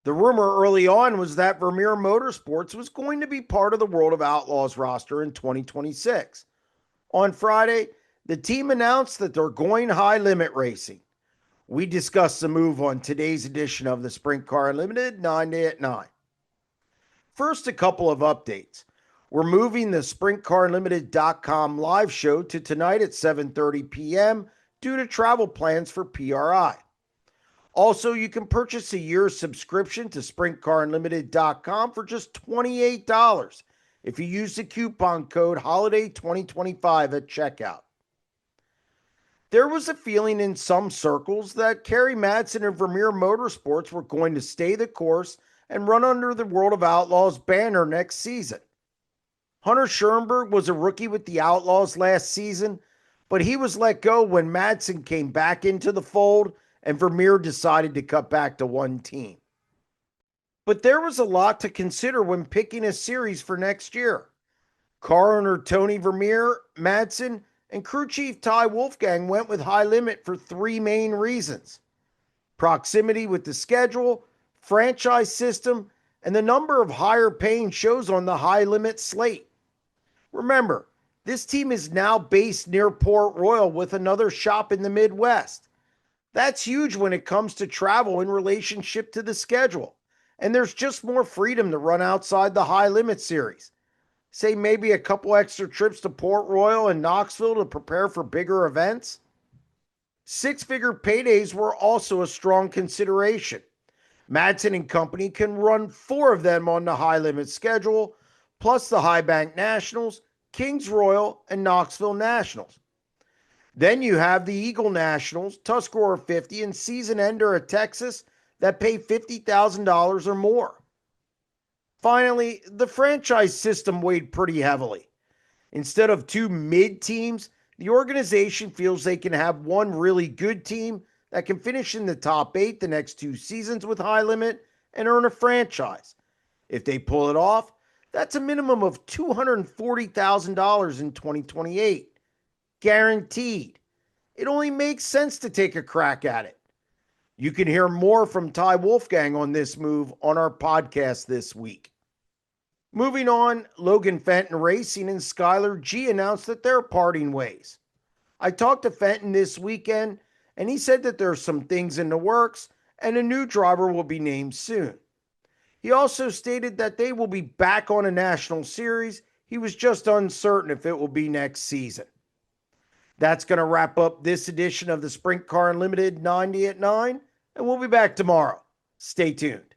The rumor early on was that Vermeer Motorsports was going to be part of the World of Outlaws roster in 2026. On Friday, the team announced that they're going high limit racing. We discussed the move on today's edition of the Sprint Car Unlimited 9 Day at 9. First, a couple of updates. We're moving the SprintCarUnlimited.com live show to tonight at 7:30 p.m. due to travel plans for PRI. Also, you can purchase a year's subscription to SprintCarUnlimited.com for just $28 if you use the coupon code HOLIDAY2025 at checkout. There was a feeling in some circles that Kerry Madsen and Vermeer Motorsports were going to stay the course and run under the World of Outlaws banner next season. Hunter Schoenberg was a rookie with the Outlaws last season, but he was let go when Madsen came back into the fold and Vermeer decided to cut back to one team. But there was a lot to consider when picking a series for next year. Car owner Tony Vermeer, Madsen, and crew chief Ty Wolfgang went with high limit for three main reasons: proximity with the schedule, franchise system, and the number of higher paying shows on the high limit slate. Remember, this team is now based near Port Royal with another shop in the Midwest. That's huge when it comes to travel in relationship to the schedule. And there's just more freedom to run outside the high limit series. Say maybe a couple extra trips to Port Royal and Knoxville to prepare for bigger events. Six-figure paydays were also a strong consideration. Madsen and company can run four of them on the high limit schedule, plus the High Bank Nationals, Kings Royal, and Knoxville Nationals. Then you have the Eagle Nationals, Tuscarora 50, and Season Ender at Texas that pay $50,000 or more. Finally, the franchise system weighed pretty heavily. Instead of two mid teams, the organization feels they can have one really good team that can finish in the top 8 the next 2 seasons with high limit and earn a franchise. If they pull it off, that's a minimum of $240,000 in 2028. Guaranteed. It only makes sense to take a crack at it. You can hear more from Ty Wolfgang on this move on our podcast this week. Moving on, Logan Fenton Racing and Skylar G announced that they're parting ways. I talked to Fenton this weekend, and he said that there are some things in the works and a new driver will be named soon. He also stated that they will be back on a national series. He was just uncertain if it will be next season. That's going to wrap up this edition of the Sprint Car Unlimited 90 at 9, and we'll be back tomorrow. Stay tuned.